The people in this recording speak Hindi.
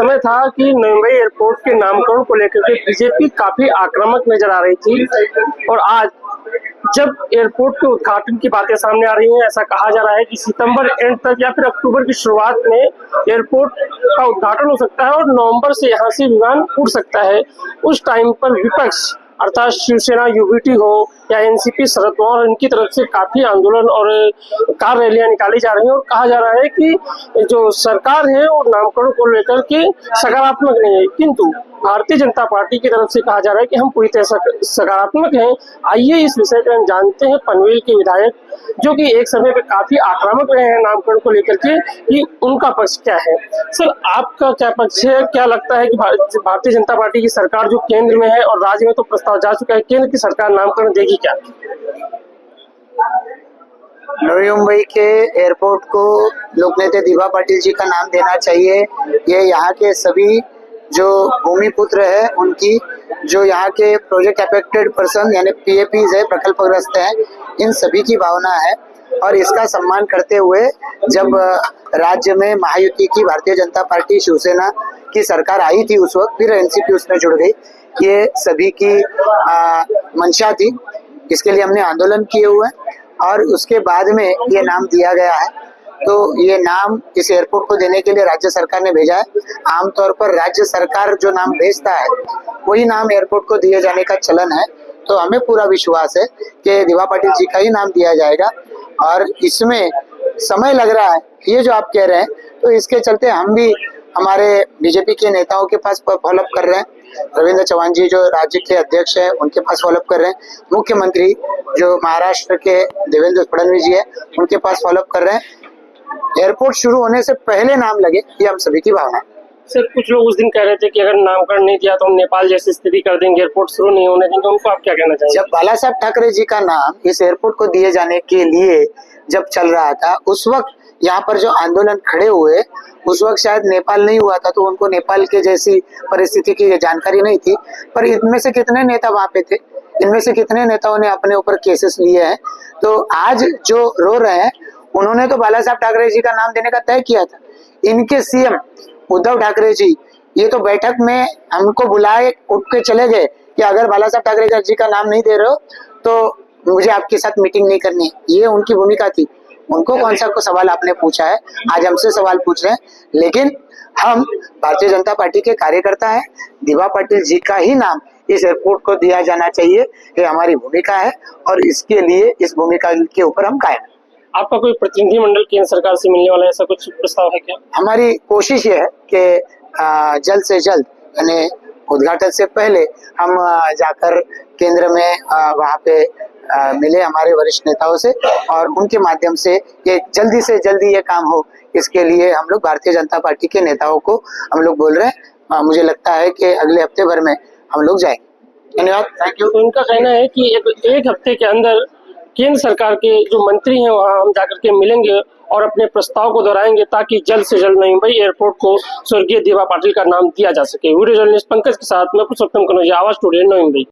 समय था कि नवी मुंबई एयरपोर्ट के नामकरण को लेकर के बीजेपी काफी आक्रामक नजर आ रही थी और आज जब एयरपोर्ट के उद्घाटन की बातें सामने आ रही हैं, ऐसा कहा जा रहा है कि सितंबर एंड तक या फिर अक्टूबर की शुरुआत में एयरपोर्ट का उद्घाटन हो सकता है और नवंबर से यहाँ से विमान उड़ सकता है। उस टाइम पर विपक्ष अर्थात शिवसेना, यूबीटी हो या एनसीपी, शरद पवार, इनकी तरफ से काफी आंदोलन और कार रैलियां निकाली जा रही हैं और कहा जा रहा है कि जो सरकार है वो नामकरण को लेकर के सकारात्मक नहीं है, किंतु भारतीय जनता पार्टी की तरफ से कहा जा रहा है कि हम पूरी तरह सकारात्मक हैं। आइए इस विषय पर हम जानते हैं पनवेल के विधायक, जो कि एक समय पे काफी आक्रामक रहे हैं नामकरण को लेकर के, कि उनका पक्ष क्या है। सर, आपका क्या पक्ष है? क्या लगता है कि भारतीय जनता पार्टी की सरकार जो केंद्र में है और राज्य में तो प्रस्ताव जा चुका है, केंद्र की सरकार नामकरण देगी क्या? नवी मुंबई के एयरपोर्ट को लोकनेता दिवा पाटिल जी का नाम देना चाहिए। ये यहाँ के सभी जो भूमिपुत्र है उनकी, जो यहाँ के प्रोजेक्ट अफेक्टेड पर्सन यानी पीएपीज है, प्रकल्पग्रस्त हैं, इन सभी की भावना है। और इसका सम्मान करते हुए जब राज्य में महायुति की भारतीय जनता पार्टी शिवसेना की सरकार आई थी, उस वक्त फिर एनसीपी उसमें जुड़ गई। ये सभी की मंशा थी, इसके लिए हमने आंदोलन किए हुए और उसके बाद में ये नाम दिया गया है। तो ये नाम इस एयरपोर्ट को देने के लिए राज्य सरकार ने भेजा है। आमतौर पर राज्य सरकार जो नाम भेजता है वही नाम एयरपोर्ट को दिए जाने का चलन है। तो हमें पूरा विश्वास है कि दिवा पाटिल जी का ही नाम दिया जाएगा और इसमें समय लग रहा है, ये जो आप कह रहे हैं, तो इसके चलते हम भी हमारे बीजेपी के नेताओं के पास फॉलोअप कर रहे हैं। रविंद्र चौहान जी जो राज्य के अध्यक्ष हैं उनके पास फॉलोअप कर रहे हैं। मुख्यमंत्री जो महाराष्ट्र के देवेंद्र फडणवीस जी है उनके पास फॉलोअप कर रहे हैं। एयरपोर्ट शुरू होने से पहले नाम लगे, ये हम सभी की भावना है। सर, कुछ लोग उस दिन कह रहे थे कि अगर नामकरण नहीं दिया तो हम नेपाल जैसी स्थिति कर देंगे, एयरपोर्ट शुरू नहीं होने देंगे, उनको आप क्या कहना चाहेंगे? जब बाला साहब ठाकरे जी का नाम इस एयरपोर्ट को दिए जाने के लिए जब चल रहा था, उस वक्त यहाँ पर जो आंदोलन खड़े हुए, उस वक्त शायद नेपाल नहीं हुआ था, तो उनको नेपाल के जैसी परिस्थिति की जानकारी नहीं थी। पर इनमें से कितने नेता वहां पे थे, इनमें से कितने नेताओं ने अपने ऊपर केसेस लिए हैं। तो आज जो रो रहे हैं, उन्होंने तो बाला साहब ठाकरे जी का नाम देने का तय किया था। इनके सीएम उद्धव ठाकरे जी ये तो बैठक में हमको बुलाए, उठ के चले गए कि अगर बाला साहब ठाकरे जी का नाम नहीं दे रहे हो तो मुझे आपके साथ मीटिंग नहीं करनी। ये उनकी भूमिका थी। उनको कौन सा को सवाल आपने पूछा है? आज हमसे सवाल पूछ रहे हैं। लेकिन हम भारतीय जनता पार्टी के कार्यकर्ता हैं, दिवा पाटिल जी का ही नाम इस एयरपोर्ट को दिया जाना चाहिए, ये हमारी भूमिका है और इसके लिए इस भूमिका के ऊपर हम कायम। आपका कोई प्रतिनिधिमंडल केंद्र सरकार से मिलने वाला ऐसा कुछ प्रस्ताव है क्या? हमारी कोशिश ये है कि जल्द से जल्द यानी उद्घाटन से पहले हम जाकर केंद्र में वहाँ पे मिले हमारे वरिष्ठ नेताओं से और उनके माध्यम से ये जल्दी से जल्दी ये काम हो, इसके लिए हम लोग भारतीय जनता पार्टी के नेताओं को हम लोग बोल रहे हैं। मुझे लगता है कि अगले हफ्ते भर में हम लोग जाएंगे। धन्यवाद, थैंक यू। तो उनका कहना है कि एक हफ्ते के अंदर केंद्र सरकार के जो मंत्री हैं वहां हम जाकर के मिलेंगे और अपने प्रस्ताव को दोहराएंगे ताकि जल्द से जल्द नई मुंबई एयरपोर्ट को स्वर्गीय दिवा पाटिल का नाम दिया जा सके। वीडियो जर्नलिस्ट पंकज के साथ मैं पुरुषोत्तम कनौजिया, आवाज स्टूडियो, नई मुंबई।